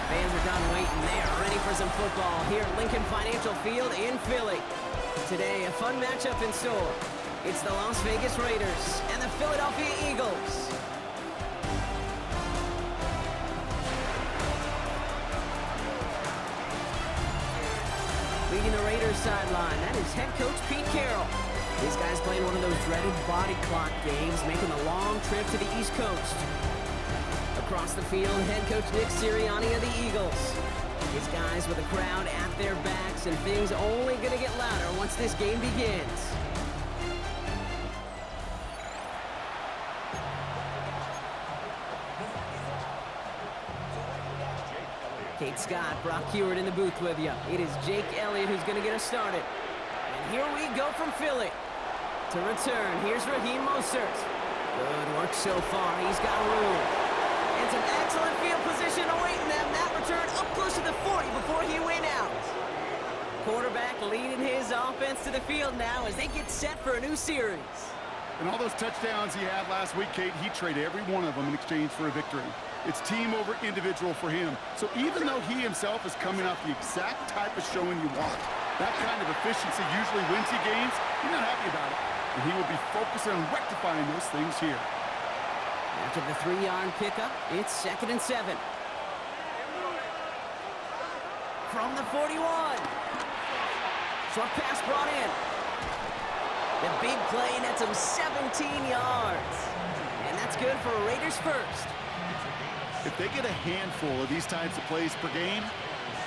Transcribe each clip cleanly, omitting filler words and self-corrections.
Fans are done waiting. They are ready for some football here at Lincoln Financial Field in Philly. Today, a fun matchup in store. It's the Las Vegas Raiders and the Philadelphia Eagles. Leading the Raiders sideline, that is head coach Pete Carroll. These guys playing one of those dreaded body clock games, making the long trip to the East Coast. Across the field, head coach Nick Sirianni of the Eagles. His guys with a crowd at their backs, and things only going to get louder once this game begins. Kate Scott, Brock Heward in the booth with you. It is Jake Elliott who's going to get us started. And here we go from Philly. To return, here's Raheem Mostert. Good work so far. He's got room. And some excellent field position awaiting them. That return up close to the 40 before he went out. Quarterback leading his offense to the field now as they get set for a new series. And all those touchdowns he had last week, Kate, he traded every one of them in exchange for a victory. It's team over individual for him. So even though he himself is coming off the exact type of showing you want, that kind of efficiency usually wins you games, he's not happy about it. And he will be focused on rectifying those things here. After the 3-yard pickup, it's 2nd and 7. From the 41. Short pass brought in. The big play nets him 17 yards. And that's good for Raiders first. If they get a handful of these types of plays per game,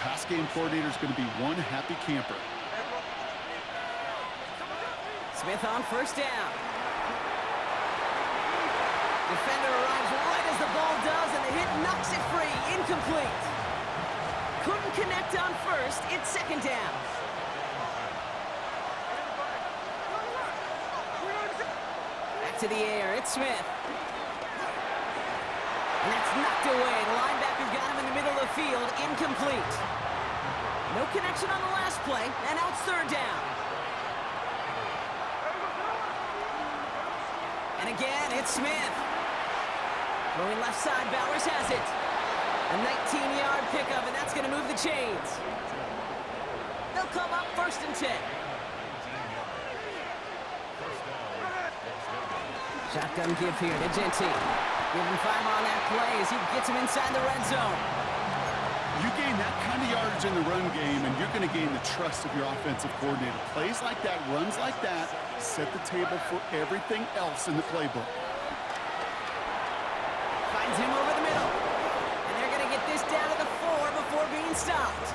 pass game coordinator is going to be one happy camper. Smith on first down. Defender arrives right as the ball does, and the hit knocks it free. Incomplete. Couldn't connect on first. It's 2nd down. Back to the air. It's Smith. And that's knocked away. The linebacker got him in the middle of the field. Incomplete. No connection on the last play, and now it's 3rd down. And again, it's Smith. Going left side, Bowers has it. A 19-yard pickup, and that's going to move the chains. They'll come up 1st and 10. Shotgun give here to Genty. Give him 5 on that play as he gets him inside the red zone. You gain that kind of yardage in the run game, and you're going to gain the trust of your offensive coordinator. Plays like that, runs like that, set the table for everything else in the playbook. Finds him over the middle. And they're going to get this down to the 4 before being stopped.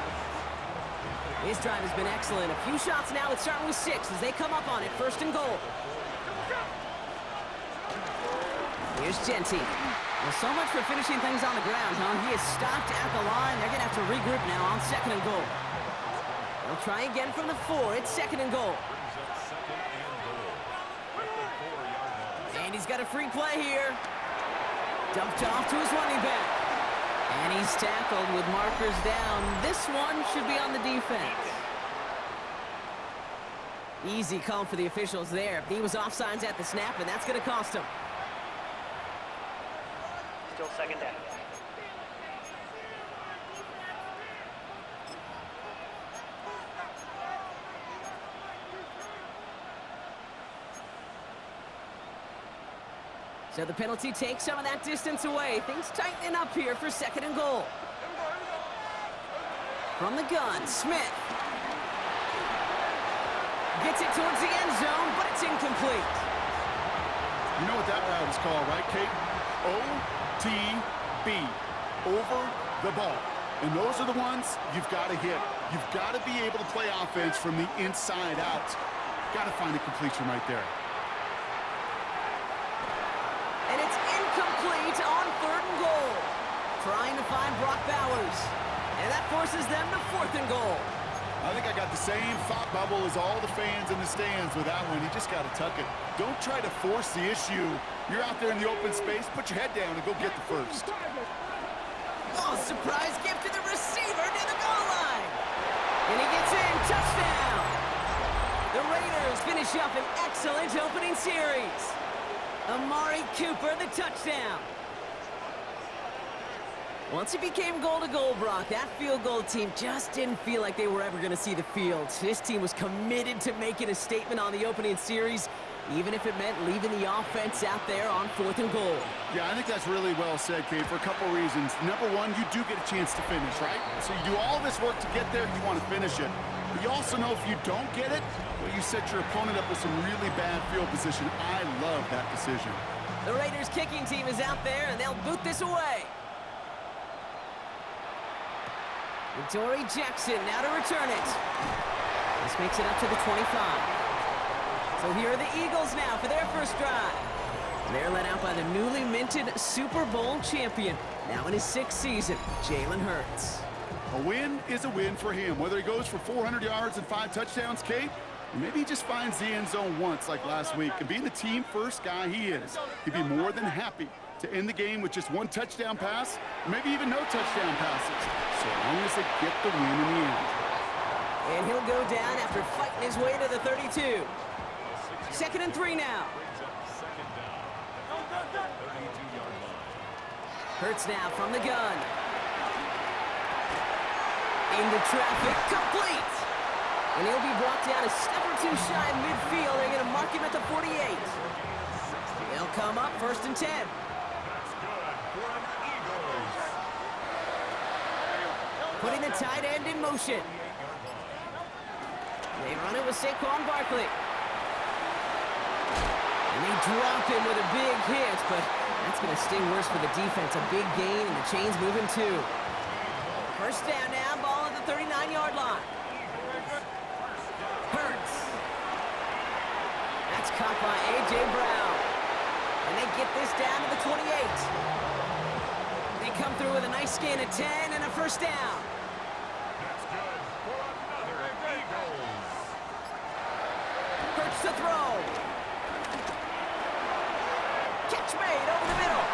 His drive has been excellent. A few shots now. It's starting with 6 as they come up on it. 1st and goal. Here's Genty. Well, so much for finishing things on the ground, huh? He is stopped at the line. They're going to have to regroup now on 2nd and goal. They'll try again from the 4. It's 2nd and goal. And he's got a free play here. Dumped off to his running back. And he's tackled with markers down. This one should be on the defense. Easy call for the officials there. He was offsides at the snap, and that's going to cost him. Still 2nd down. So the penalty takes some of that distance away. Things tightening up here for 2nd and goal. From the gun, Smith. Gets it towards the end zone, but it's incomplete. You know what that route is called, right, Kate? OTB, over the ball. And those are the ones you've got to hit. You've got to be able to play offense from the inside out. Got to find a completion right there. And it's incomplete on 3rd and goal. Trying to find Brock Bowers. And that forces them to 4th and goal. I think I got the same thought bubble as all the fans in the stands with that one. You just got to tuck it. Don't try to force the issue. You're out there in the open space. Put your head down and go get the first. Oh, surprise gift to the receiver near the goal line. And he gets in. Touchdown. The Raiders finish up an excellent opening series. Amari Cooper, the touchdown. Once it became goal-to-goal, Brock, that field goal team just didn't feel like they were ever going to see the field. This team was committed to making a statement on the opening series, even if it meant leaving the offense out there on 4th and goal. Yeah, I think that's really well said, Kate, for a couple reasons. Number one, you do get a chance to finish, right? So you do all this work to get there, you want to finish it. But you also know if you don't get it, well, you set your opponent up with some really bad field position. I love that decision. The Raiders kicking team is out there, and they'll boot this away. Dory Jackson now to return it. This makes it up to the 25. So here are the Eagles now for their first drive. They're led out by the newly minted Super Bowl champion, now in his 6th season, Jalen Hurts. A win is a win for him, whether he goes for 400 yards and 5 touchdowns, Kate, or maybe he just finds the end zone once like last week. And being the team-first guy he is, he'd be more than happy to end the game with just 1 touchdown pass, or maybe even no touchdown passes, so long as they get the win in the end. And he'll go down after fighting his way to the 32. 2nd and 3 now. Hurts now from the gun. Into traffic, complete! And he'll be brought down a step or 2 shy of midfield. They're going to mark him at the 48. They'll come up 1st and 10. Putting the tight end in motion. They run it with Saquon Barkley. And they drop him with a big hit, but that's going to sting worse for the defense. A big gain, and the chain's moving too. First down now, ball at the 39-yard line. Hurts. That's caught by A.J. Brown. And they get this down to the 28. They come through with a nice gain of 10 and a first down. Hurts to throw. Catch made over the middle.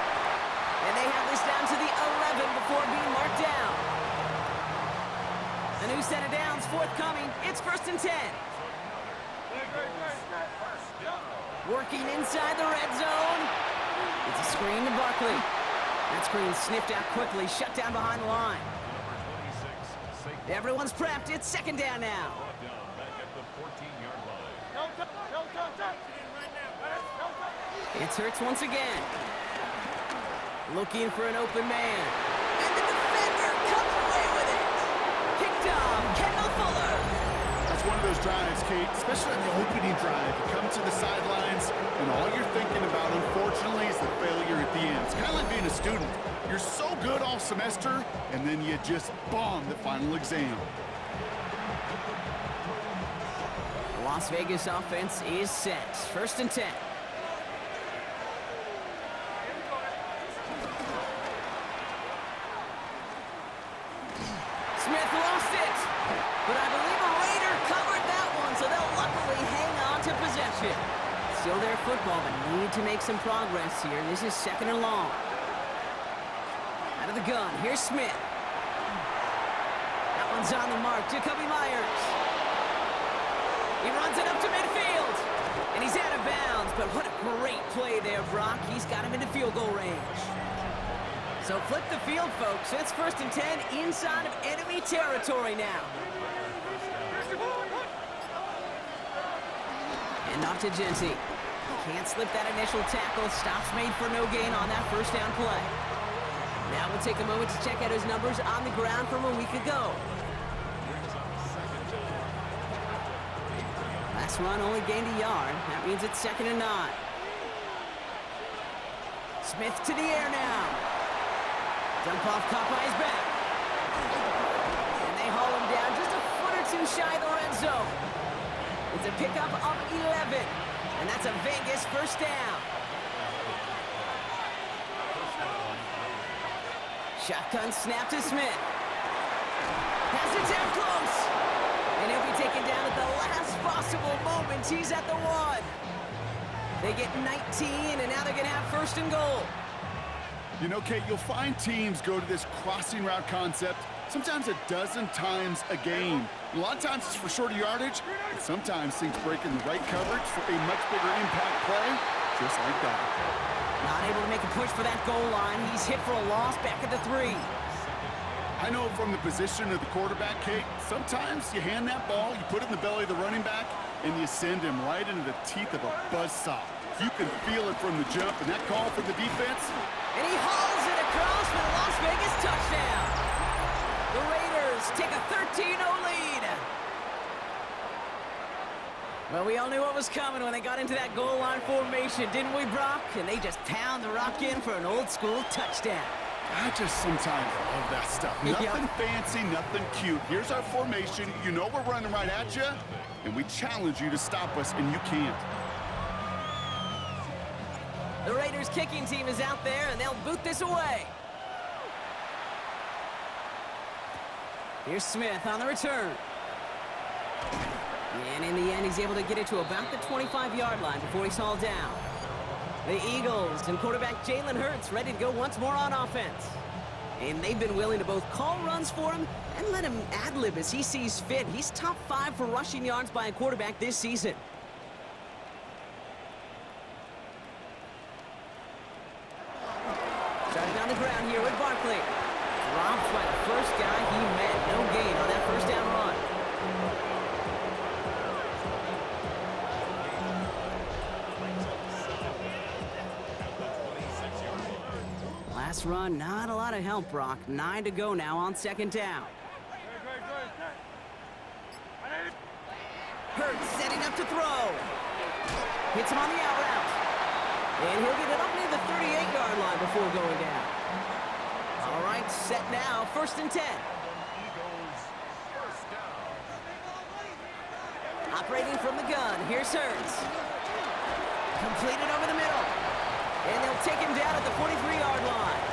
And they have this down to the 11 before being marked down. A new set of downs forthcoming. It's 1st and 10. Working inside the red zone. It's a screen to Barkley. That screen sniffed out quickly, shut down behind the line. Everyone's prepped. It's 2nd down now. It's Hurts once again. Looking for an open man. And the defender comes away with it. Picked off, Kendall Fuller. That's one of those drives, Kate, especially on the opening drive. You come to the sidelines, and all you're thinking about, unfortunately, is the failure at the end. It's kind of like being a student. You're so good all semester, and then you just bomb the final exam. The Las Vegas offense is set. 1st and 10. Smith lost it, but I believe a Raider covered that one, so they'll luckily hang on to possession. Still their football, but need to make some progress here. This is 2nd and long. Out of the gun, here's Smith. That one's on the mark, Jacoby Myers. He runs it up to midfield, and he's out of bounds, but what a great play there, Brock. He's got him into field goal range. So flip the field, folks. It's 1st and 10 inside of enemy territory now. And off to Genty. Can't slip that initial tackle. Stops made for no gain on that first down play. Now we'll take a moment to check out his numbers on the ground from a week ago. Last run only gained a yard. That means it's 2nd and 9. Smith to the air now. Dump off caught by his back. And they haul him down just a foot or 2 shy of the red zone. It's a pickup of 11. And that's a Vegas first down. Shotgun snap to Smith. Has it down close. And he'll be taken down at the last possible moment. He's at the 1. They get 19, and now they're going to have 1st and goal. You know, Kate, you'll find teams go to this crossing route concept sometimes a dozen times a game. A lot of times it's for shorter yardage, but sometimes things break in the right coverage for a much bigger impact play, just like that. Not able to make a push for that goal line. He's hit for a loss back at the 3. I know from the position of the quarterback, Kate, sometimes you hand that ball, you put it in the belly of the running back, and you send him right into the teeth of a buzzsaw. You can feel it from the jump, and that call from the defense. And he hauls it across for the Las Vegas touchdown. The Raiders take a 13-0 lead. Well, we all knew what was coming when they got into that goal line formation, didn't we, Brock? And they just pound the rock in for an old-school touchdown. I just sometimes love that stuff. Nothing fancy, nothing cute. Here's our formation. You know we're running right at you, and we challenge you to stop us, and you can't. The Raiders kicking team is out there, and they'll boot this away. Here's Smith on the return. And in the end, he's able to get it to about the 25-yard line before he's hauled down. The Eagles and quarterback Jalen Hurts ready to go once more on offense. And they've been willing to both call runs for him and let him ad-lib as he sees fit. He's top 5 for rushing yards by a quarterback this season. Starting on the ground here with Barkley. Dropped by the first guy he met. No gain on that first down run. Last run, not a lot of help, Brock. 9 to go now on second down. Hurts setting up to throw. Hits him on the out route. And he'll get it up near the 38-yard line before going down. All right, set now, 1st and 10. Operating from the gun, here's Hurts. Completed over the middle. And they'll take him down at the 43-yard line.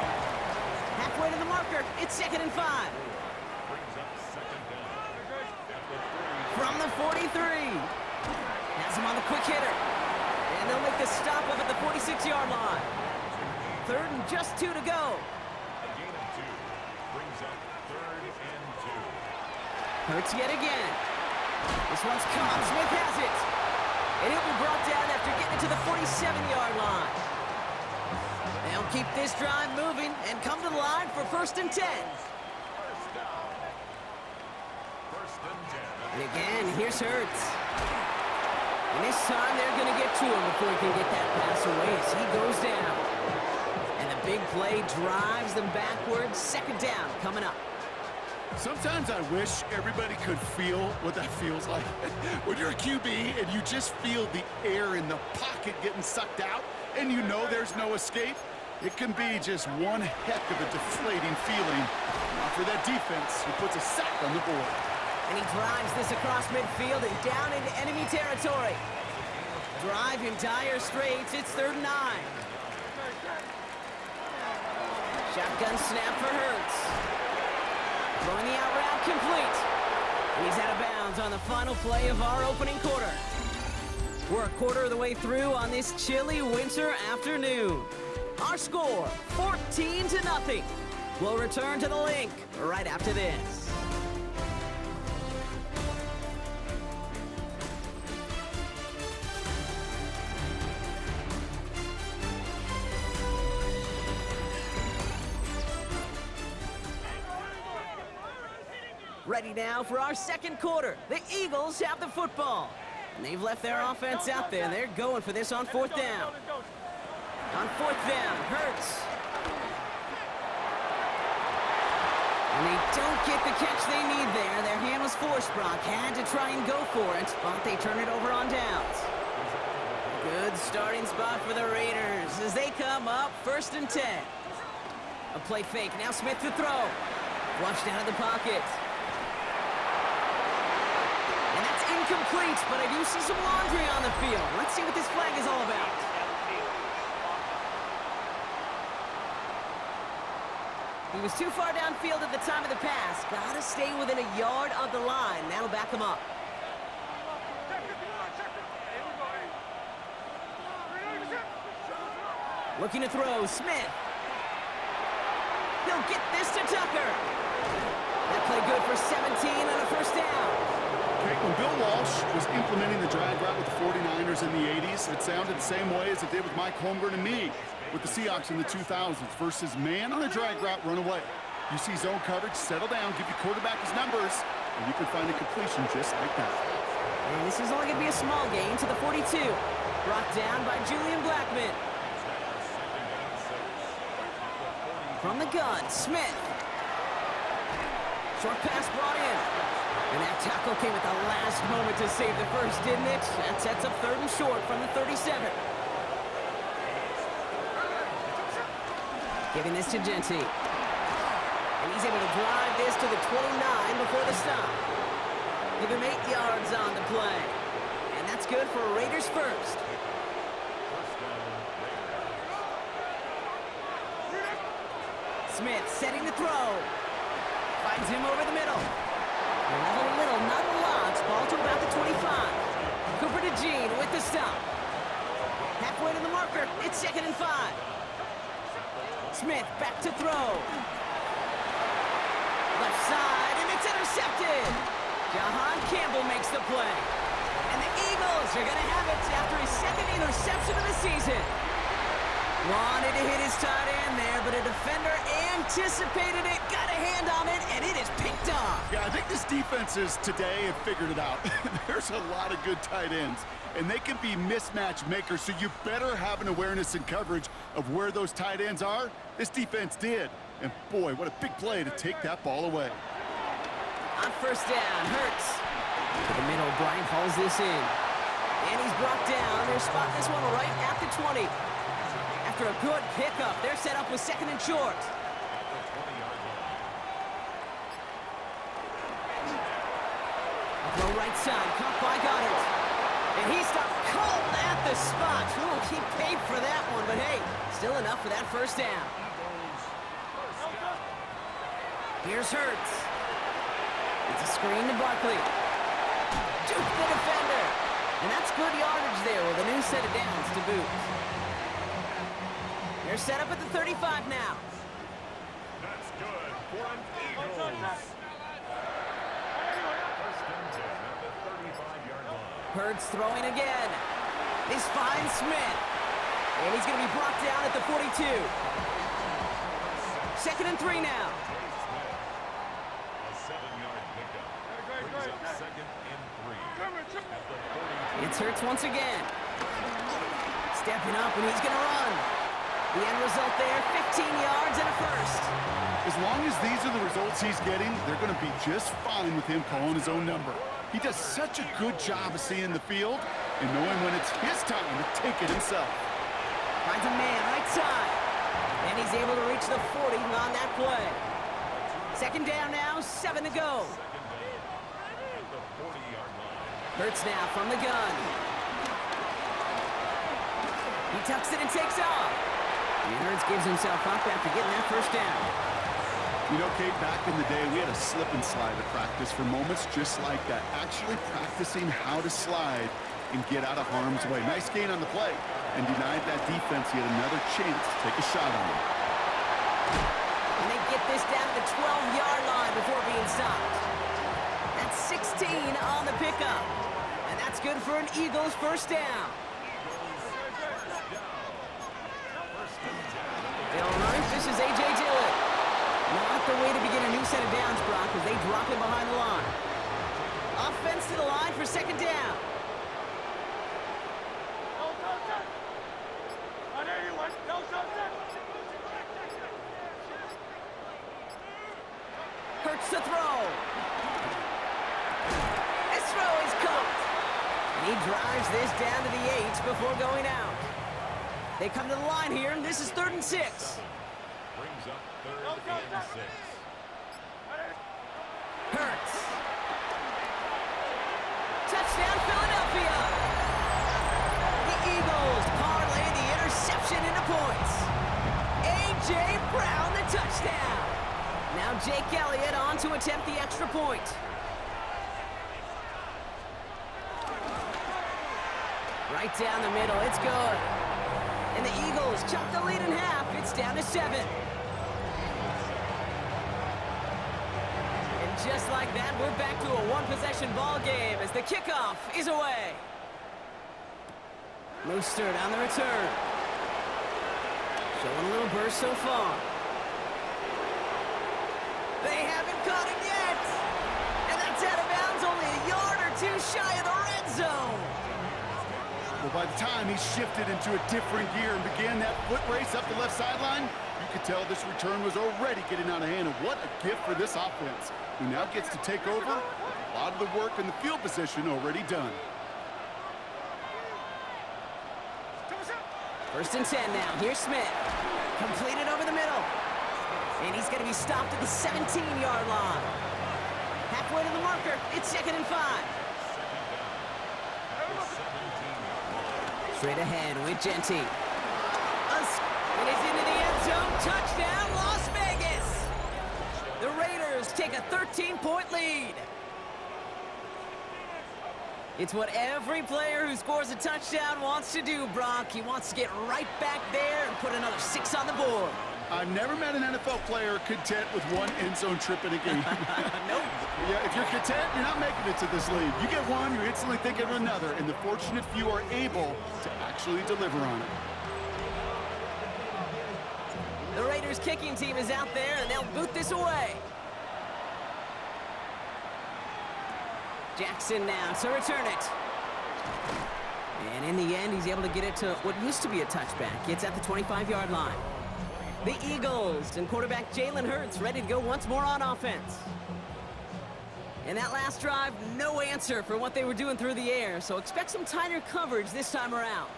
Halfway to the marker, it's 2nd and 5. From the 43. Has him on the quick hitter. And they'll make the stop up at the 46-yard line. 3rd and just 2 to go. Hurts yet again. This one's caught. Smith has it. And he'll be brought down after getting it to the 47-yard line. They'll keep this drive moving and come to the line for 1st and 10. And again, here's Hurts. And this time they're going to get to him before he can get that pass away as he goes down. And the big play drives them backwards. 2nd down coming up. Sometimes I wish everybody could feel what that feels like. When you're a QB and you just feel the air in the pocket getting sucked out and you know there's no escape, it can be just one heck of a deflating feeling. For that defense, who puts a sack on the board. And he drives this across midfield and down into enemy territory. Drive in dire straits. It's 3rd and 9. Shotgun snap for Hurts. Throwing the out route complete. And he's out of bounds on the final play of our opening quarter. We're a quarter of the way through on this chilly winter afternoon. Our score, 14-0. We'll return to the link right after this. Ready now for our 2nd quarter. The Eagles have the football. And they've left their offense out there. They're going for this on 4th down. On 4th down, Hurts. And they don't get the catch they need there. Their hand was forced, Brock. Had to try and go for it, but they turn it over on downs. Good starting spot for the Raiders as they come up 1st and 10. A play fake. Now Smith to throw. Flushed out of the pocket. And that's incomplete, but I do see some laundry on the field. Let's see what this flag is all about. He was too far downfield at the time of the pass. Gotta stay within a yard of the line. That'll back him up. Looking to throw, Smith. He'll get this to Tucker. That play good for 17 and a 1st down. Okay, when Bill Walsh was implementing the drag route with the 49ers in the 80s, it sounded the same way as it did with Mike Holmgren and me with the Seahawks in the 2000s versus man on a drag route, run away. You see zone coverage, settle down, give your quarterback his numbers, and you can find a completion just like that. And this is only going to be a small gain to the 42. Brought down by Julian Blackman. From the gun, Smith. Short pass brought in. And that tackle came at the last moment to save the first, didn't it? That sets up 3rd and short from the 37. Giving this to Genty. And he's able to drive this to the 29 before the stop. Give him 8 yards on the play. And that's good for Raiders first. Smith setting the throw. Finds him over the middle. A little, not a lot. Ball to about the 25. Cooper to Gene with the stop. Halfway to the marker. It's 2nd and 5. Smith back to throw. Left side, and it's intercepted. Jahan Campbell makes the play. And the Eagles are going to have it after his 2nd interception of the season. Wanted to hit his tight end there, but a defender anticipated it, got a hand on it, and it is picked off. Yeah, I think this defenses today have figured it out. There's a lot of good tight ends, and they can be mismatch makers, so you better have an awareness and coverage of where those tight ends are. This defense did. And boy, what a big play to take that ball away. On 1st down, Hurts. To the middle, Bryant hauls this in. And he's brought down. They're spotting this one right at the 20. After a good pickup, they're set up with 2nd and short. Throw right side, caught by Goddard. And he stopped cold at the spot. Ooh, he paid for that one, but hey, still enough for that 1st down. Here's Hurts. It's a screen to Barkley. Juke the defender. And that's good yardage there with a new set of downs to boot. They're set up at the 35 now. That's good for an Eagles. First and 10 at the 35-yard line. Hurts throwing again. This finds Smith. And he's going to be brought down at the 42. 2nd and 3 now. A 7-yard pickup. Brings up 2nd and 3 at the 42. It's Hurts once again. Stepping up, and he's going to run. The end result there, 15 yards and a first. As long as these are the results he's getting, they're going to be just fine with him calling his own number. He does such a good job of seeing the field and knowing when it's his time to take it himself. Finds a man right side. And he's able to reach the 40 on that play. 2nd down now, 7 to go. At the 40-yard line. Hurts now from the gun. He tucks it and takes off. And Hurts gives himself up after getting that 1st down. You know, Kate, back in the day, we had a slip and slide at practice for moments just like that. Actually practicing how to slide and get out of harm's way. Nice gain on the play. And denied that defense yet another chance to take a shot on him. And they get this down to the 12-yard line before being stopped. That's 16 on the pickup. And that's good for an Eagles 1st down. All right, this is A.J. Dillon. Not the way to begin a new set of downs, Brock, as they drop him behind the line. Offense to the line for 2nd down. Hurts to throw. This throw is caught. And he drives this down to the 8 before going out. They come to the line here, and this is 3rd and 6. Brings up 3rd and 6. Hurts. Touchdown, Philadelphia. The Eagles parlay the interception into points. A.J. Brown, the touchdown. Now Jake Elliott on to attempt the extra point. Right down the middle, it's good. And the Eagles chop the lead in half. It's down to 7. And just like that, we're back to a one-possession ball game as the kickoff is away. Mostert on the return. Showing a little burst so far. They haven't caught him yet. And that's out of bounds, only a yard or two shy of the red zone. Well, by the time he shifted into a different gear and began that foot race up the left sideline, you could tell this return was already getting out of hand. And what a gift for this offense, who now gets to take over with a lot of the work in the field position already done. 1st and 10 now. Here's Smith. Completed over the middle. And he's going to be stopped at the 17-yard line. Halfway to the marker. It's 2nd and 5. Straight ahead with Genty. It is into the end zone. Touchdown, Las Vegas. The Raiders take a 13-point lead. It's what every player who scores a touchdown wants to do, Brock. He wants to get right back there and put another 6 on the board. I've never met an NFL player content with one end zone trip in a game. Nope. Yeah, if you're content, you're not making it to this league. You get one, you're instantly thinking of another, and the fortunate few are able to actually deliver on it. The Raiders kicking team is out there, and they'll boot this away. Jackson now to return it. And in the end, he's able to get it to what used to be a touchback. It's at the 25-yard line. The Eagles and quarterback Jalen Hurts ready to go once more on offense. And that last drive, no answer for what they were doing through the air, so expect some tighter coverage this time around.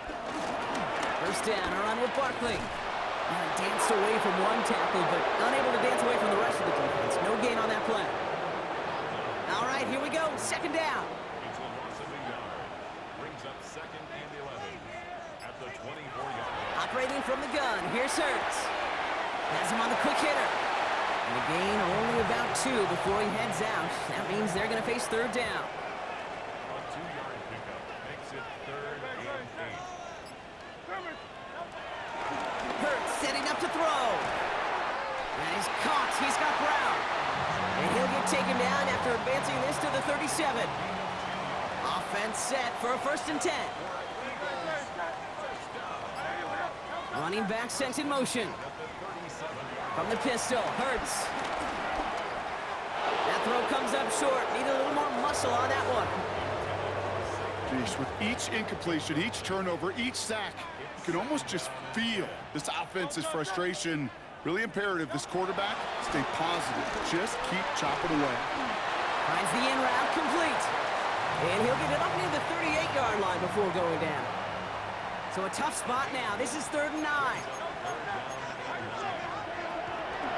1st down, a run with Barkley. Now he danced away from one tackle, but unable to dance away from the rest of the defense. No gain on that play. All right, here we go, 2nd down. It's a loss of a yard. Brings up 2nd and 11 at the 24-yard line. Operating from the gun, here's Hurts. Has him on the quick hitter. And the gain only about 2 before he heads out. That means they're going to face 3rd down. A 2-yard pickup makes it 3rd and 8. Hurts setting up to throw. And he's caught. He's got Brown. And he'll get taken down after advancing this to the 37. Offense set for a 1st and 10. Running back sent in motion. From the pistol, Hurts. That throw comes up short. Need a little more muscle on that one. Jeez, with each incompletion, each turnover, each sack, you can almost just feel this offense's frustration. Really imperative this quarterback stay positive. Just keep chopping away. Finds the in route complete. And he'll get it up near the 38-yard line before going down. So a tough spot now. This is 3rd and 9.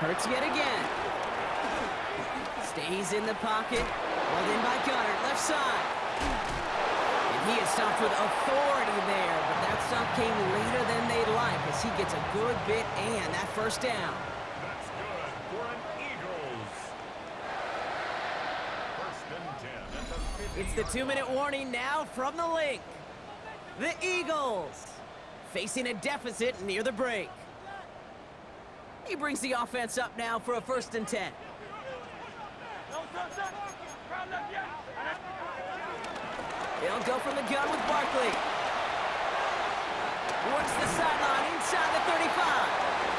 Hurts yet again. Stays in the pocket. Held in by Gunner, left side. And he is stopped with authority there, but that stop came later than they'd like as he gets a good bit and that 1st down. That's good for an Eagles. 1st and 10 at the 50. It's the 2-minute warning now from the link. The Eagles facing a deficit near the break. He brings the offense up now for a 1st and 10. He'll go from the gun with Barkley. Works the sideline inside the 35.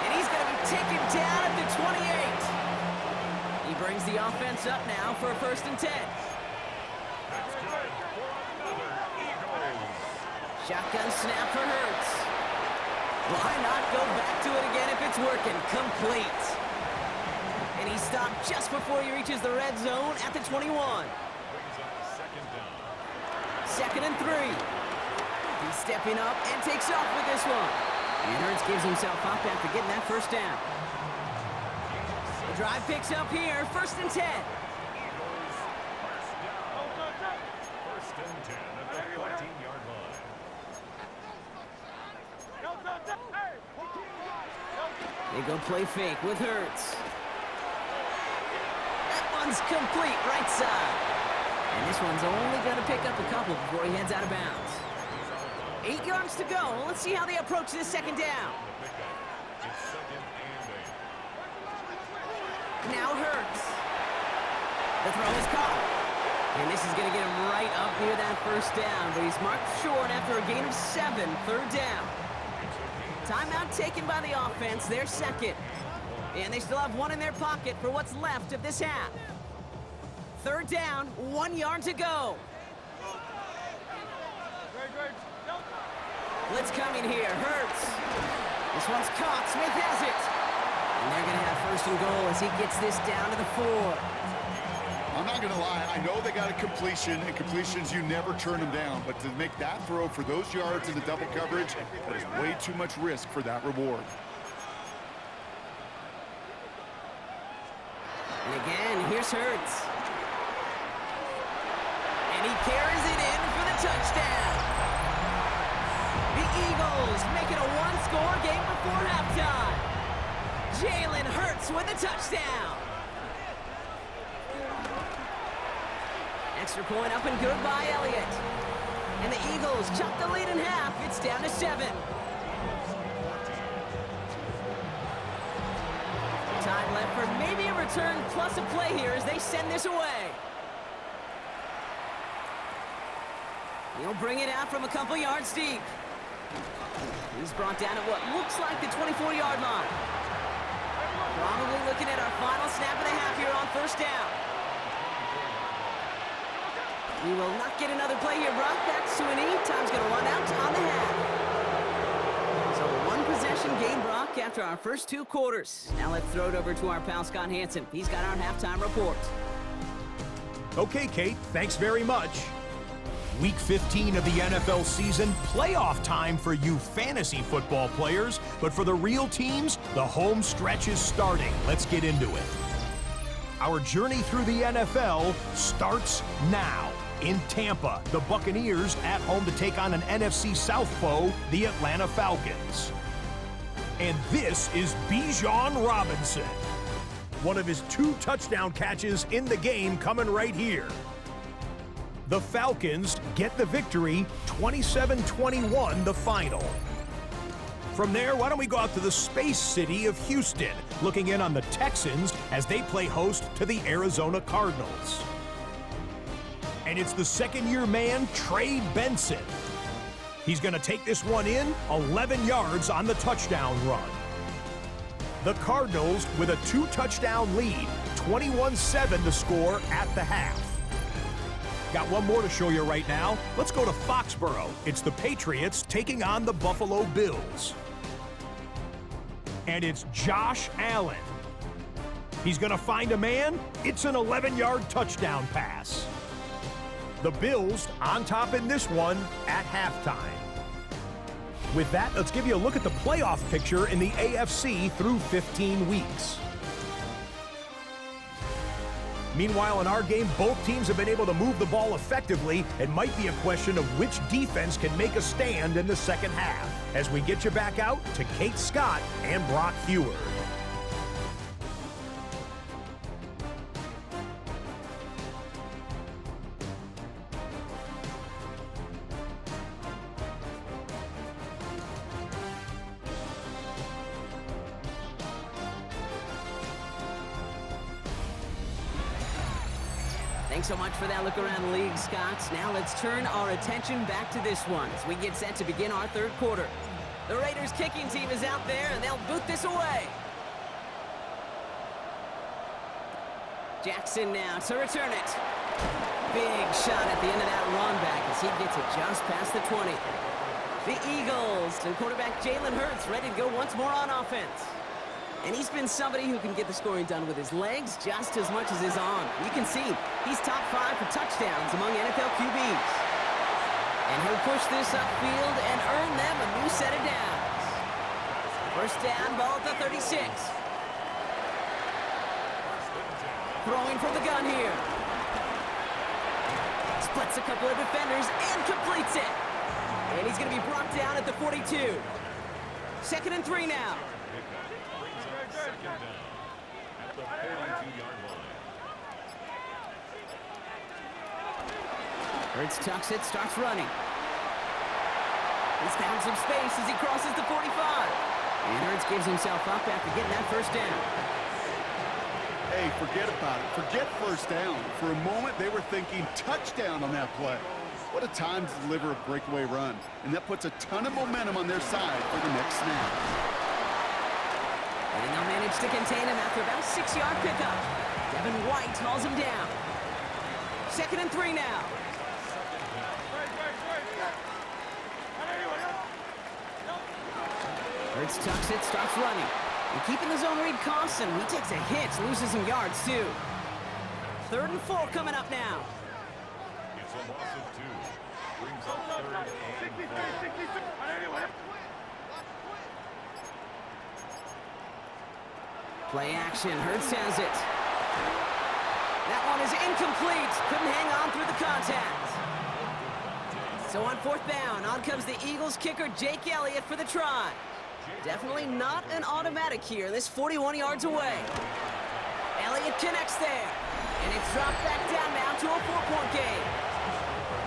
And he's going to be taken down at the 28. He brings the offense up now for a 1st and 10. That's good for another Eagles. Shotgun snap for Hurts. Why not go back to it again if it's working? Complete. And he stopped just before he reaches the red zone at the 21. Brings up 2nd down. 2nd and 3. He's stepping up and takes off with this one. And Hurts gives himself up after getting that 1st down. The drive picks up here, 1st and 10. Eagles, 1st down. 1st and 10 at the 14-yard line. They go play fake with Hurts. That one's complete, right side. And this one's only going to pick up a couple before he heads out of bounds. 8 yards to go. Let's see how they approach this 2nd down. It's 2nd and 8. Now Hurts. The throw is caught. And this is going to get him right up near that 1st down, but he's marked short after a gain of 7, 3rd down. Timeout taken by the offense, their 2nd. And they still have one in their pocket for what's left of this half. Third down, 1 yard to go. Blitz coming here, Hurts. This one's caught, Smith has it. And they're gonna have first and goal as he gets this down to the 4. I'm not going to lie, I know they got a completion, and completions, you never turn them down. But to make that throw for those yards in the double coverage, that is way too much risk for that reward. And again, here's Hurts. And he carries it in for the touchdown. The Eagles make it a one-score game before halftime. Jalen Hurts with the touchdown. Extra point up and good by Elliott. And the Eagles chop the lead in half. It's down to 7. Time left for maybe a return plus a play here as they send this away. He'll bring it out from a couple yards deep. He's brought down at what looks like the 24-yard line. Probably looking at our final snap of the half here on first down. We will not get another play here, Brock. That's to an E. Time's going to run out on the half. So one possession game, Brock, after our first 2 quarters. Now let's throw it over to our pal Scott Hansen. He's got our halftime report. Okay, Kate, thanks very much. Week 15 of the NFL season, playoff time for you fantasy football players, but for the real teams, the home stretch is starting. Let's get into it. Our journey through the NFL starts now. In Tampa, the Buccaneers at home to take on an NFC South foe, the Atlanta Falcons. And this is Bijan Robinson. One of his 2 touchdown catches in the game coming right here. The Falcons get the victory, 27-21 the final. From there, why don't we go out to the space city of Houston, looking in on the Texans as they play host to the Arizona Cardinals. And it's the second-year man, Trey Benson. He's going to take this one in, 11 yards on the touchdown run. The Cardinals with a 2-touchdown lead, 21-7 the score at the half. Got one more to show you right now. Let's go to Foxborough. It's the Patriots taking on the Buffalo Bills. And it's Josh Allen. He's going to find a man. It's an 11-yard touchdown pass. The Bills on top in this one at halftime. With that, let's give you a look at the playoff picture in the AFC through 15 weeks. Meanwhile, in our game, both teams have been able to move the ball effectively. It might be a question of which defense can make a stand in the second half. As we get you back out to Kate Scott and Brock Heward. Thanks so much for that look around the league, Scott. Now let's turn our attention back to this one as we get set to begin our third quarter. The Raiders kicking team is out there, and they'll boot this away. Jackson now to return it. Big shot at the end of that run back as he gets it just past the 20. The Eagles and quarterback Jalen Hurts ready to go once more on offense. And he's been somebody who can get the scoring done with his legs just as much as his arm. You can see he's top 5 for touchdowns among NFL QBs. And he'll push this upfield and earn them a new set of downs. First down, ball at the 36. Throwing from the gun here. Splits a couple of defenders and completes it. And he's going to be brought down at the 42. 2nd and 3 now. Second down at the 42-yard line. Hurts tucks it, starts running. He's found some space as he crosses the 45. And Hurts gives himself up after getting that first down. Hey, forget about it. Forget first down. For a moment, they were thinking touchdown on that play. What a time to deliver a breakaway run. And that puts a ton of momentum on their side for the next snap. And they'll manage to contain him after about a 6-yard pickup. Devin White hauls him down. 2nd and 3 now. Hurts tucks it, starts running. And keeping the zone read costs him. He takes a hit, loses some yards too. 3rd and 4 coming up now. It's a loss of 2. Brings up 3rd and 4. Play action, Hurts has it. That one is incomplete. Couldn't hang on through the contact. So on 4th down, on comes the Eagles kicker Jake Elliott for the try. Definitely not an automatic here. This 41 yards away. Elliott connects there. And it's dropped back down now to a 4-point game.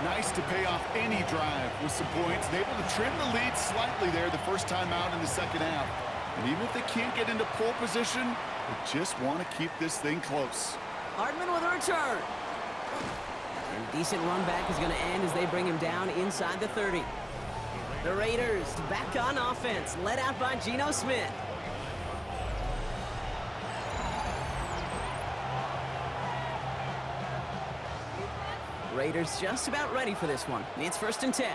Nice to pay off any drive with some points. And able to trim the lead slightly there the first time out in the 2nd half. And even if they can't get into pole position, they just want to keep this thing close. Hardman with a return. And a decent run back is going to end as they bring him down inside the 30. The Raiders back on offense, led out by Geno Smith. Raiders just about ready for this one. It's 1st and 10.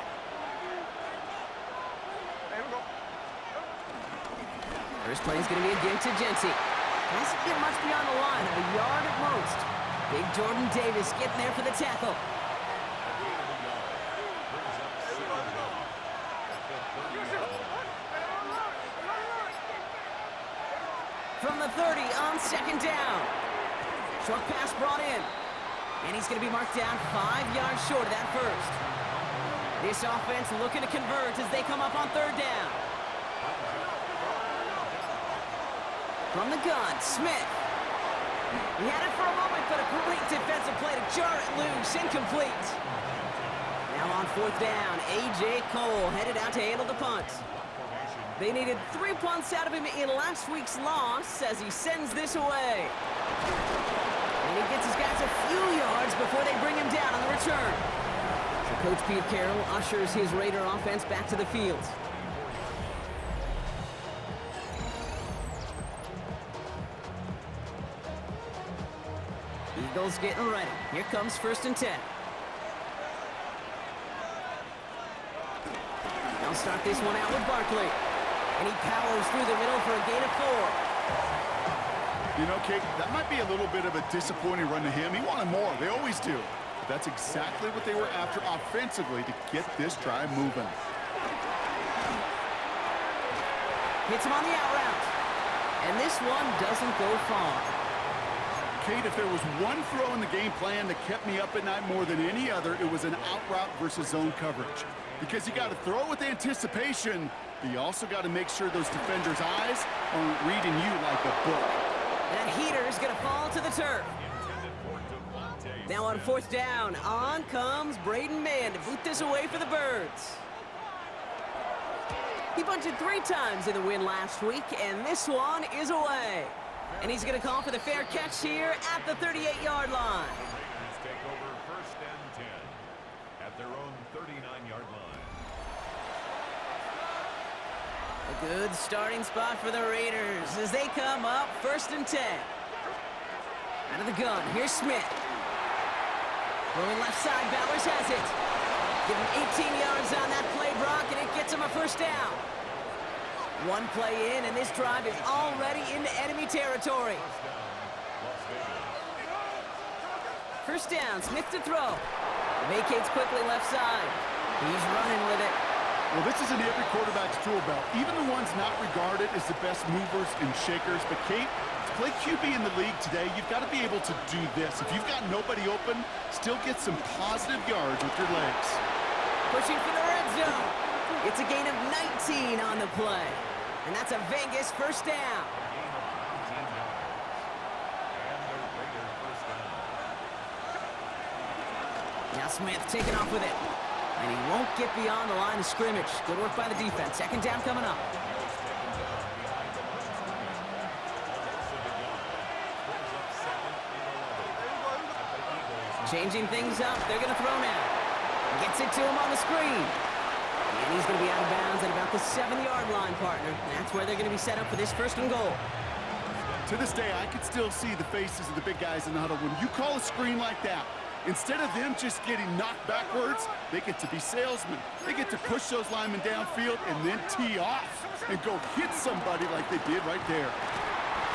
First play is going to be a give to Jency. Doesn't get much beyond the line, a yard at most. Big Jordan Davis getting there for the tackle. From the 30 on 2nd down. Short pass brought in. And he's going to be marked down 5 yards short of that first. This offense looking to convert as they come up on 3rd down. From the gun, Smith. He had it for a moment, but a great defensive play to jar it loose. Incomplete. Now on 4th down, A.J. Cole headed out to handle the punt. They needed 3 punts out of him in last week's loss as he sends this away. And he gets his guys a few yards before they bring him down on the return. So Coach Pete Carroll ushers his Raider offense back to the field. Eagles getting ready. Here comes 1st and 10. They'll start this one out with Barkley. And he powers through the middle for a gain of 4. You know, Kate, that might be a little bit of a disappointing run to him. He wanted more. They always do. But that's exactly what they were after offensively to get this drive moving. Hits him on the out route. And this one doesn't go far. Kate, if there was one throw in the game plan that kept me up at night more than any other, it was an out route versus zone coverage. Because you got to throw with anticipation, but you also got to make sure those defenders' eyes aren't reading you like a book. That heater is going to fall to the turf. Now on 4th down, on comes Braden Mann to boot this away for the Birds. He bunted 3 times in the win last week, and this one is away. And he's going to call for the fair catch here at the 38-yard line. Raiders take over 1st and 10 at their own 39-yard line. A good starting spot for the Raiders as they come up 1st and 10. Out of the gun, here's Smith. Rolling left side, Bowers has it. Give him 18 yards on that play, Brock, and it gets him a 1st down. One play in, and this drive is already into enemy territory. 1st down, Smith to throw. Vacates quickly left side. He's running with it. Well, this is in every quarterback's tool belt, even the ones not regarded as the best movers and shakers. But, Kate, to play QB in the league today, you've got to be able to do this. If you've got nobody open, still get some positive yards with your legs. Pushing for the red zone. It's a gain of 19 on the play. And that's a Vegas 1st down. Now Smith taking off with it. And he won't get beyond the line of scrimmage. Good work by the defense. 2nd down coming up. Changing things up. They're going to throw now. Gets it to him on the screen. And he's going to be out of bounds at about the 7-yard line, partner. That's where they're going to be set up for this 1st and goal. To this day, I can still see the faces of the big guys in the huddle. When you call a screen like that, instead of them just getting knocked backwards, they get to be salesmen. They get to push those linemen downfield and then tee off and go hit somebody like they did right there.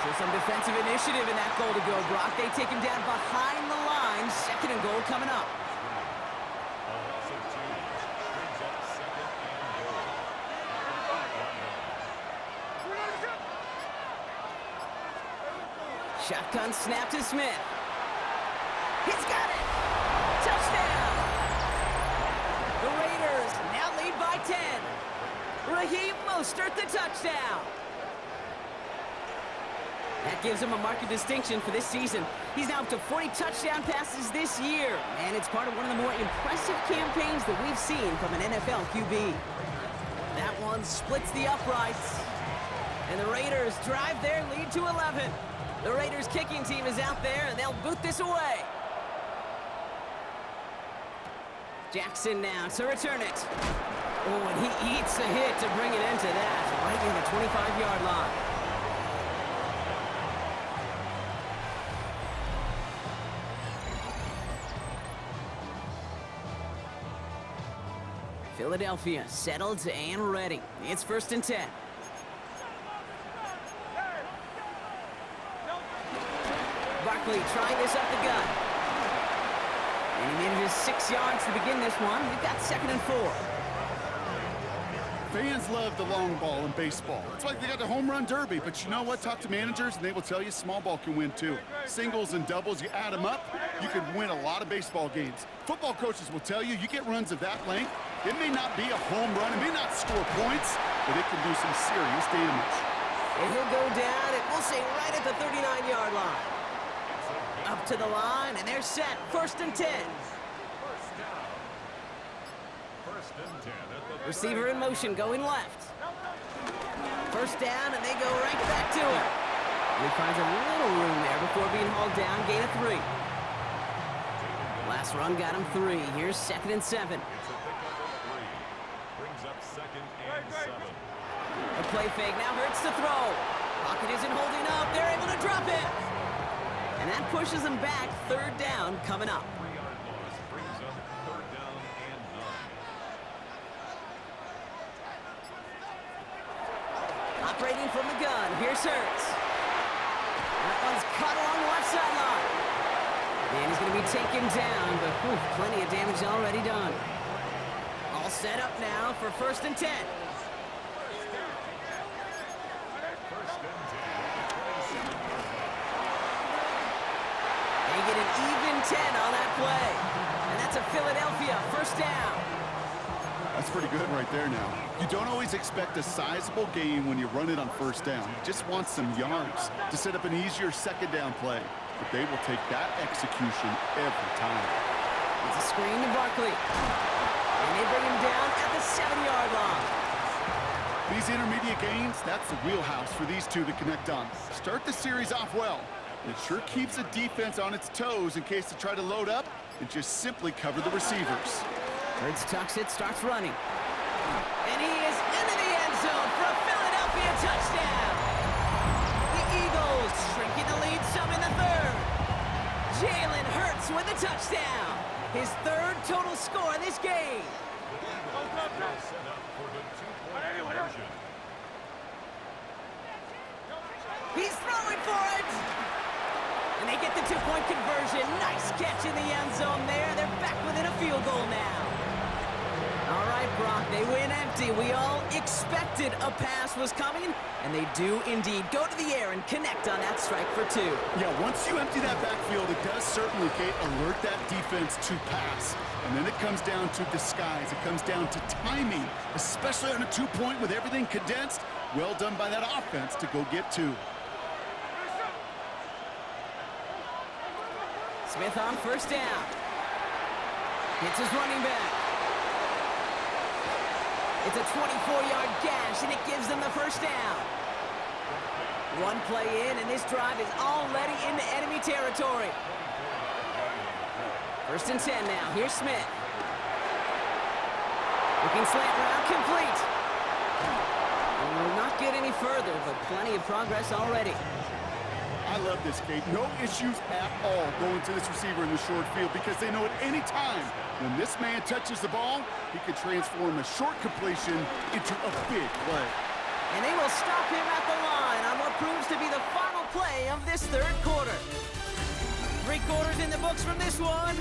So some defensive initiative in that goal to go, Brock. They take him down behind the line. 2nd and goal coming up. Shotgun snap to Smith. He's got it! Touchdown! The Raiders now lead by 10. Raheem Mostert the touchdown. That gives him a mark of distinction for this season. He's now up to 40 touchdown passes this year, and it's part of one of the more impressive campaigns that we've seen from an NFL QB. That one splits the uprights, and the Raiders drive their lead to 11. The Raiders kicking team is out there, and they'll boot this away. Jackson now to return it. Oh, and he eats a hit to bring it into that, right near the 25-yard line. Philadelphia settled and ready. It's 1st and 10. Barkley trying this up the gut. And he manages 6 yards to begin this one. We've got 2nd and 4. Fans love the long ball in baseball. It's like they got the home run derby, but you know what? Talk to managers and they will tell you small ball can win too. Singles and doubles, you add them up, you can win a lot of baseball games. Football coaches will tell you, you get runs of that length, it may not be a home run, it may not score points, but it can do some serious damage. And he'll go down, and we'll say right at the 39-yard line. Up to the line, and they're set. 1st and 10. Receiver in motion, going left. 1st down, and they go right back to him. And he finds a little room there before being hauled down. Gain of 3. Last run got him 3. Here's 2nd and 7. Brings up 2nd and 7. The play fake now hurts to throw. Pocket isn't holding up. They're able to drop it. And that pushes them back. 3rd down coming up. 3-yard loss brings up 3rd down and 9. Operating from the gun. Here's Hurts. That one's cut along the left sideline. And he's going to be taken down, but plenty of damage already done. All set up now for 1st and 10. They get an even 10 on that play. And that's a Philadelphia 1st down. That's pretty good right there now. You don't always expect a sizable gain when you run it on 1st down. You just want some yards to set up an easier 2nd down play. But they will take that execution every time. It's a screen to Barkley. And they bring him down at the 7-yard line. These intermediate gains, that's the wheelhouse for these two to connect on. Start the series off well. It sure keeps the defense on its toes in case they try to load up and just simply cover the receivers. Hurts tucks it, starts running. And he is into the end zone for a Philadelphia touchdown. The Eagles shrinking the lead some in the 3rd. Jalen Hurts with a touchdown. His 3rd total score in this game. Set up for the 2-point conversion. He's throwing for it. And they get the 2-point conversion. Nice catch in the end zone there. They're back within a field goal now. All right, Brock, they win empty. We all expected a pass was coming, and they do indeed go to the air and connect on that strike for 2. Yeah, once you empty that backfield, it does certainly, Kate, alert that defense to pass. And then it comes down to disguise. It comes down to timing, especially on a 2-point with everything condensed. Well done by that offense to go get 2. Smith on 1st down. Hits his running back. It's a 24-yard gash, and it gives them the 1st down. One play in, and this drive is already into enemy territory. 1st and 10 now. Here's Smith. Looking slant route complete. And will not get any further, but plenty of progress already. I love this, Kate. No issues at all going to this receiver in the short field because they know at any time when this man touches the ball, he can transform a short completion into a big play. And they will stop him at the line on what proves to be the final play of this third quarter. 3 quarters in the books from this one.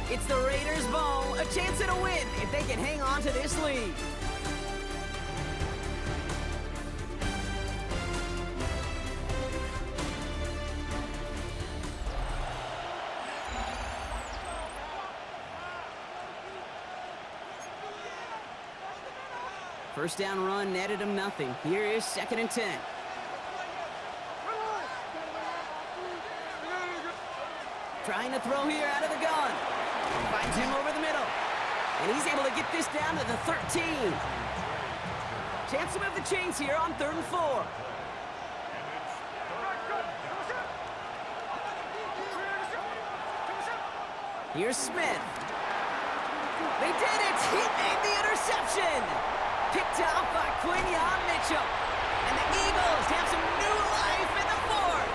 It's the Raiders' ball, a chance at a win if they can hang on to this lead. First down run netted him nothing. Here is 2nd and 10. Trying to throw here out of the gun. Finds him over the middle. And he's able to get this down to the 13. Chance to move the chains here on 3rd and 4. Here's Smith. They did it! He made the interception! Picked off by Quinyon Mitchell. And the Eagles have some new life in the 4th.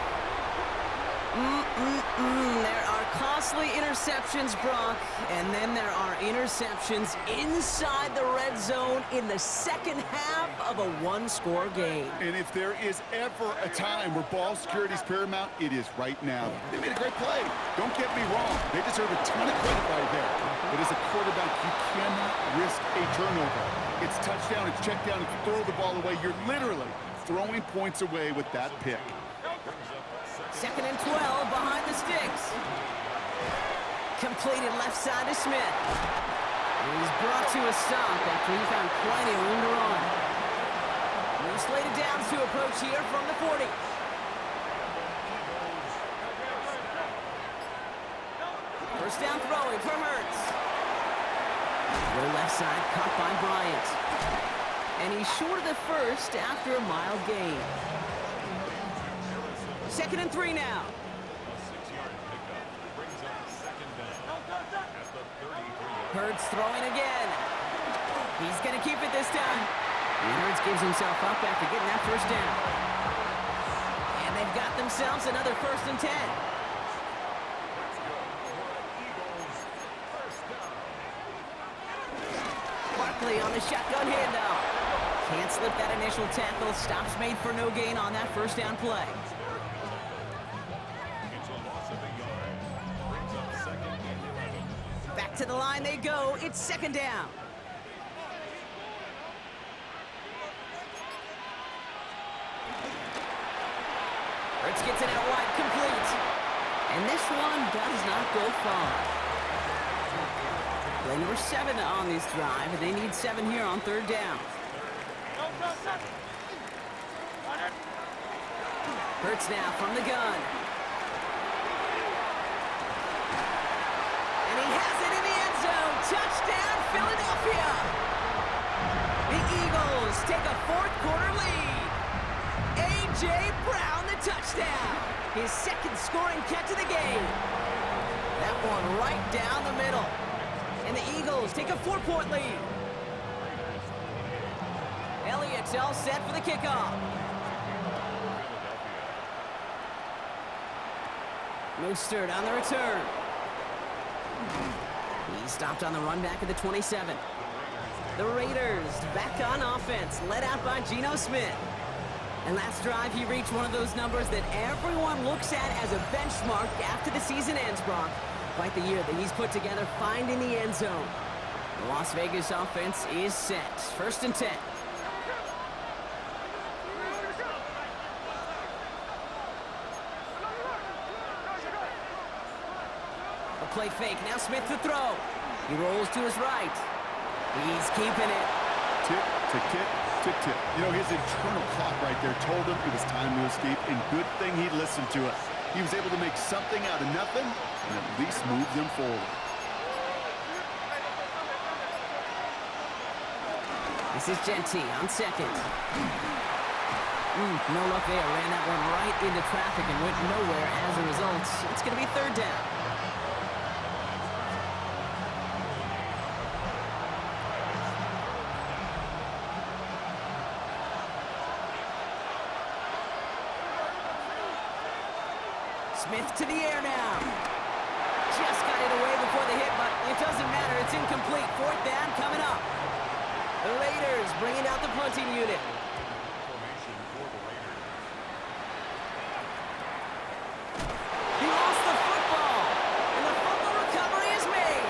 There are costly interceptions, Brock, and then there are interceptions inside the red zone in the second half of a one-score game. And if there is ever a time where ball security is paramount, it is right now. They made a great play. Don't get me wrong. They deserve a ton of credit right there. But as a quarterback, you cannot risk a turnover. It's touchdown, it's check down, it's throw the ball away. You're literally throwing points away with that pick. 2nd and 12 behind the sticks. Completed left side to Smith. And he's brought to a stop after he found plenty of room to run. No slated downs to approach here from the 40. First down throwing for Hurts. Low left side caught by Bryant. And he's short of the first after a mild gain. 2nd and 3 now. Hurts throwing again. He's going to keep it this time. And Hurts gives himself up after getting that first down. And they've got themselves another 1st and 10. Barkley on the shotgun handoff. Can't slip that initial tackle. Stops made for no gain on that first down play. Back to the line they go. It's 2nd down. Hurts gets it out wide, complete. And this one does not go far. Play number 7 on this drive, and they need 7 here on 3rd down. Hurts now from the gun. And he has it in the end zone. Touchdown, Philadelphia. The Eagles take a 4th quarter lead. A.J. Brown, the touchdown. His 2nd scoring catch of the game. That one right down the middle. And the Eagles take a 4-point lead. Elliott's all set for the kickoff. Mostert on the return. He stopped on the run back at the 27. The Raiders back on offense, led out by Geno Smith. And last drive, he reached one of those numbers that everyone looks at as a benchmark after the season ends, Brock. Quite the year that he's put together, finding the end zone. The Las Vegas offense is set. 1st and 10. Play fake. Now Smith to throw. He rolls to his right. He's keeping it. Tick, tick, tick, tick, tick. You know, his internal clock right there told him it was time to escape, and good thing he listened to it. He was able to make something out of nothing and at least move them forward. This is Genty on 2nd. No luck there. Ran that one right into traffic and went nowhere as a result. It's going to be 3rd down. Smith to the air now. Just got it away before the hit, but it doesn't matter. It's incomplete. Fourth down coming up. The Raiders bringing out the punting unit. Formation for the Raiders. He lost the football, and the fumble recovery is made.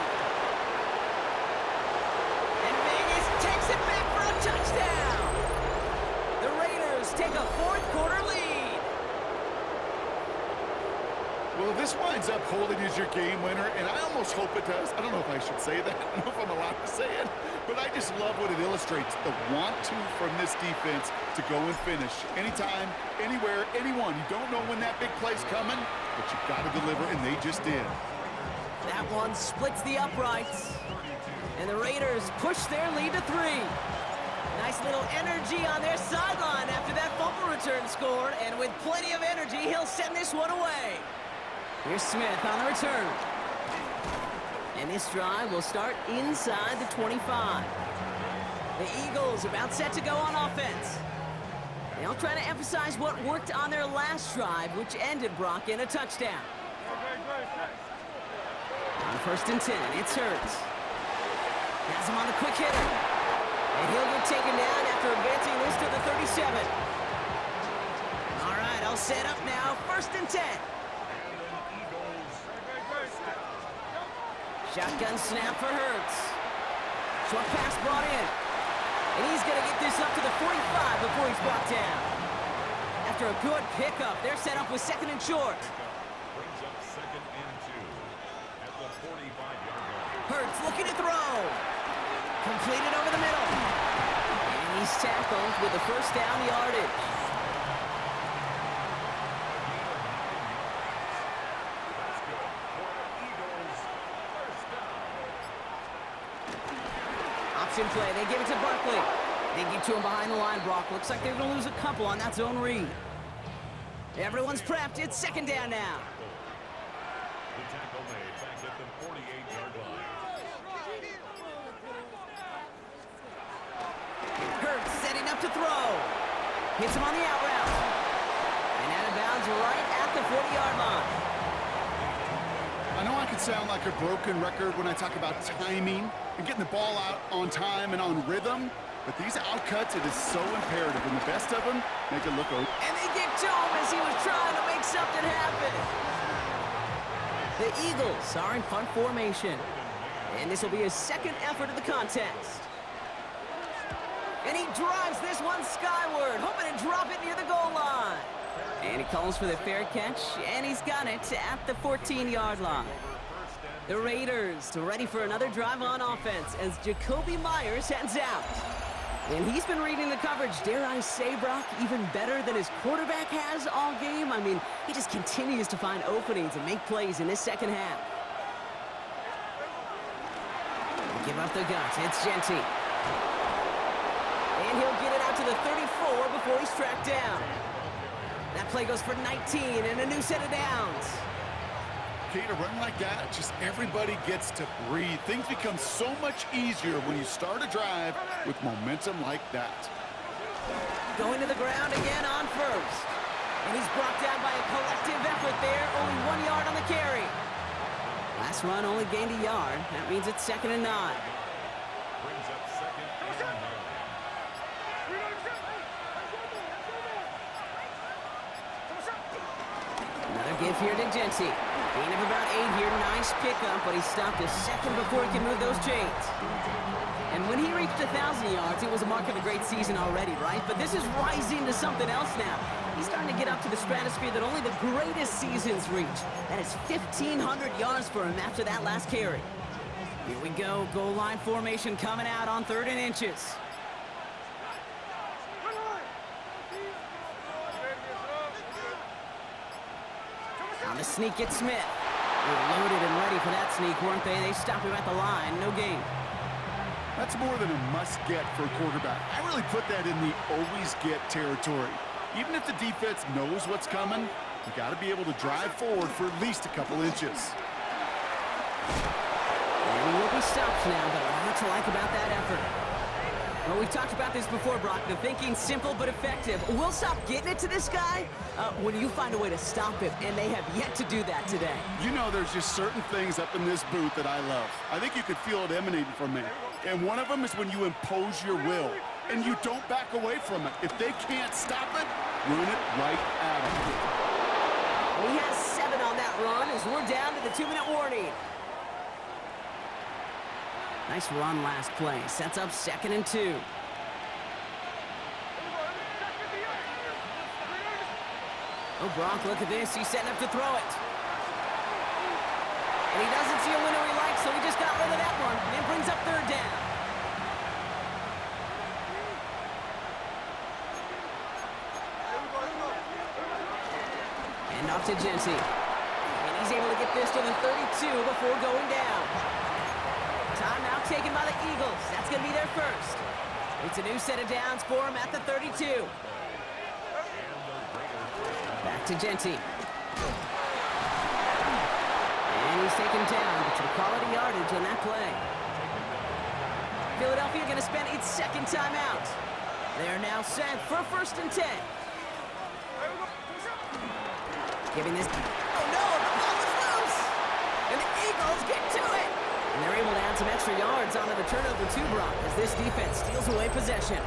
And Vegas takes it back for a touchdown. The Raiders take a fourth quarter lead. Well, this winds up holding as your game winner, and I almost hope it does. I don't know if I should say that. I don't know if I'm allowed to say it, but I just love what it illustrates. The want-to from this defense to go and finish. Anytime, anywhere, anyone. You don't know when that big play's coming, but you got to deliver, and they just did. That one splits the uprights, and the Raiders push their lead to 3. Nice little energy on their sideline after that fumble return scored, and with plenty of energy, he'll send this one away. Here's Smith on the return. And this drive will start inside the 25. The Eagles about set to go on offense. They'll try to emphasize what worked on their last drive, which ended, Brock, in a touchdown. On 1st and 10, it's Hurts. Has him on the quick hitter. And he'll get taken down after advancing this to the 37. All right, I'll set up now. 1st and 10. Shotgun snap for Hurts. Short pass brought in. And he's going to get this up to the 45 before he's brought down. After a good pickup, they're set up with 2nd and short. Brings up 2nd and 2 at the 45-yard line. Hurts looking to throw. Completed over the middle. And he's tackled with the 1st down yardage. Option play. They give it to Barkley. They get to him behind the line, Brock. Looks like they're going to lose a couple on that zone read. Everyone's prepped. It's 2nd down now. The tackle made back at the 48-yard line. Hurts setting up to throw. Hits him on the out route. And out of bounds right at the 40-yard line. I know I can sound like a broken record when I talk about timing and getting the ball out on time and on rhythm, but these outcuts, it is so imperative, and the best of them make it look open. And they get to him as he was trying to make something happen. The Eagles are in punt formation, and this will be his 2nd effort of the contest. And he drives this one skyward, hoping to drop it near the goal line. And he calls for the fair catch, and he's got it at the 14-yard line. The Raiders are ready for another drive on offense as Jacoby Myers heads out. And he's been reading the coverage, dare I say, Brock, even better than his quarterback has all game. I mean, he just continues to find openings and make plays in this 2nd half. Give up the guts. It's Genty. And he'll get it out to the 34 before he's tracked down. That play goes for 19 and a new set of downs. Kate, a run like that, just everybody gets to breathe. Things become so much easier when you start a drive with momentum like that. Going to the ground again on 1st. And he's brought down by a collective effort there. Only 1 yard on the carry. Last run only gained a yard. That means it's 2nd and 9. Brings up 2nd and 9. Another give here to Genty. Gain of about 8 here. Nice pickup, but he stopped a second before he can move those chains. And when he reached 1,000 yards, it was a mark of a great season already, right? But this is rising to something else now. He's starting to get up to the stratosphere that only the greatest seasons reach. That is 1,500 yards for him after that last carry. Here we go. Goal line formation coming out on 3rd and inches. On the sneak, it's Smith. They were loaded and ready for that sneak, weren't they? They stopped him at the line. No gain. That's more than a must-get for a quarterback. I really put that in the always-get territory. Even if the defense knows what's coming, you got to be able to drive forward for at least a couple inches. And he will be stopped now, but a lot to like about that effort. Well, we've talked about this before, Brock. The thinking's simple but effective. We'll stop getting it to this guy when you find a way to stop him, and they have yet to do that today. You know, there's just certain things up in this booth that I love. I think you could feel it emanating from me. And one of them is when you impose your will, and you don't back away from it. If they can't stop it, run it right at them. He has 7 on that run as we're down to the 2-minute warning. Nice run last play. Sets up 2nd and 2. Oh, Brock, look at this. He's setting up to throw it. And he doesn't see a window he likes, so he just got rid of that one. And brings up 3rd down. And off to Genty. And he's able to get this to the 32 before going down. Timeout taken by the Eagles. That's going to be their first. It's a new set of downs for him at the 32. Back to Genty. And he's taken down, but some quality yardage on that play. Philadelphia going to spend its 2nd timeout. They're now set for 1st and 10. Giving this... Oh no, the ball is loose! And the Eagles get to it! And they're able to add some extra yards onto the turnover 2, Brock, as this defense steals away possession.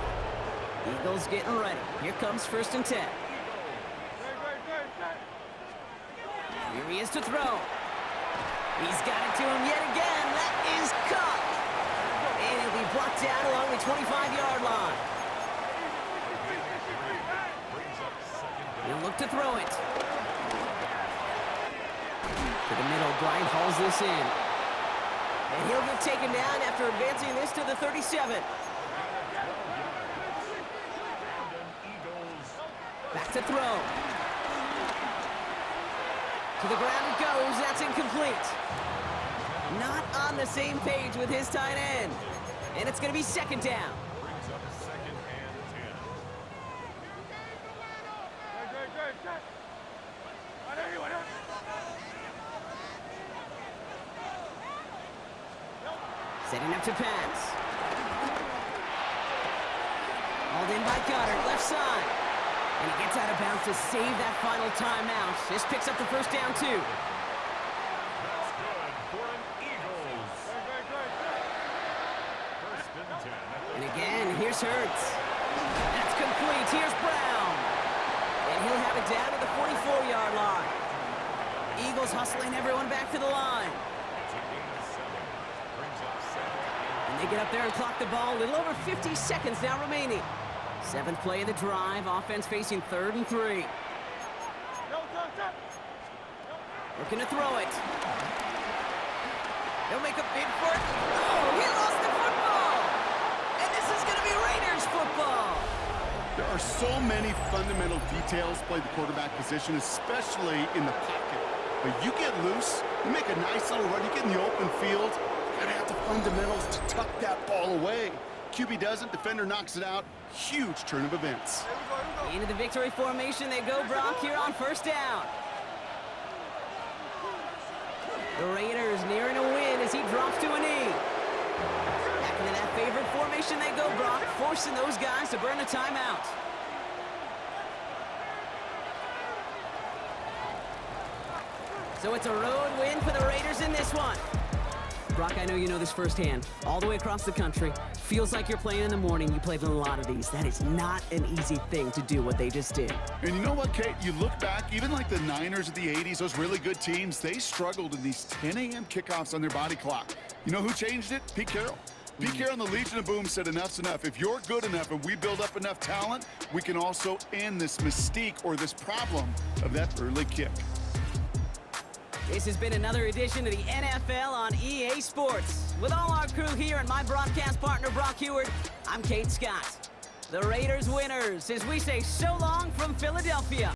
Eagles getting ready. Here comes 1st and 10. Here he is to throw. He's got it to him yet again. That is caught. And he'll be brought down along the 25-yard line. He'll look to throw it. To the middle, Bryant hauls this in. And he'll get taken down after advancing this to the 37. Back to throw. To the ground it goes. That's incomplete. Not on the same page with his tight end. And it's going to be 2nd down. Brings up 2nd and 10. Setting up to pass. Hauled in by Goddard, left side. And he gets out of bounds to save that final timeout. This picks up the 1st down, too. That's good for an Eagles. 1st and 10. And again, here's Hurts. That's complete. Here's Brown. And he'll have it down to the 44-yard line. Eagles hustling everyone back to the line. And they get up there and clock the ball. A little over 50 seconds now remaining. 7th play of the drive. Offense facing 3rd and 3. Looking to throw it. They'll make a bid for it. Oh, he lost the football. And this is going to be Raiders football. There are so many fundamental details play the quarterback position, especially in the pocket. But you get loose, you make a nice little run, you get in the open field, you gotta have the fundamentals to tuck that ball away. QB doesn't, defender knocks it out. Huge turn of events. Into the victory formation they go, Brock, here on 1st down. The Raiders nearing a win as he drops to a knee. Back into that favorite formation they go, Brock, forcing those guys to burn a timeout. So it's a road win for the Raiders in this one. Brock, I know you know this firsthand. All the way across the country. Feels like you're playing in the morning. You played in a lot of these. That is not an easy thing to do what they just did. And you know what, Kate? You look back, even like the Niners of the 80s, those really good teams, they struggled in these 10 a.m. kickoffs on their body clock. You know who changed it? Pete Carroll. Pete Carroll and the Legion of Boom said enough's enough. If you're good enough and we build up enough talent, we can also end this mystique or this problem of that early kick. This has been another edition of the NFL on EA Sports. With all our crew here and my broadcast partner, Brock Heward, I'm Kate Scott. The Raiders winners as we say so long from Philadelphia.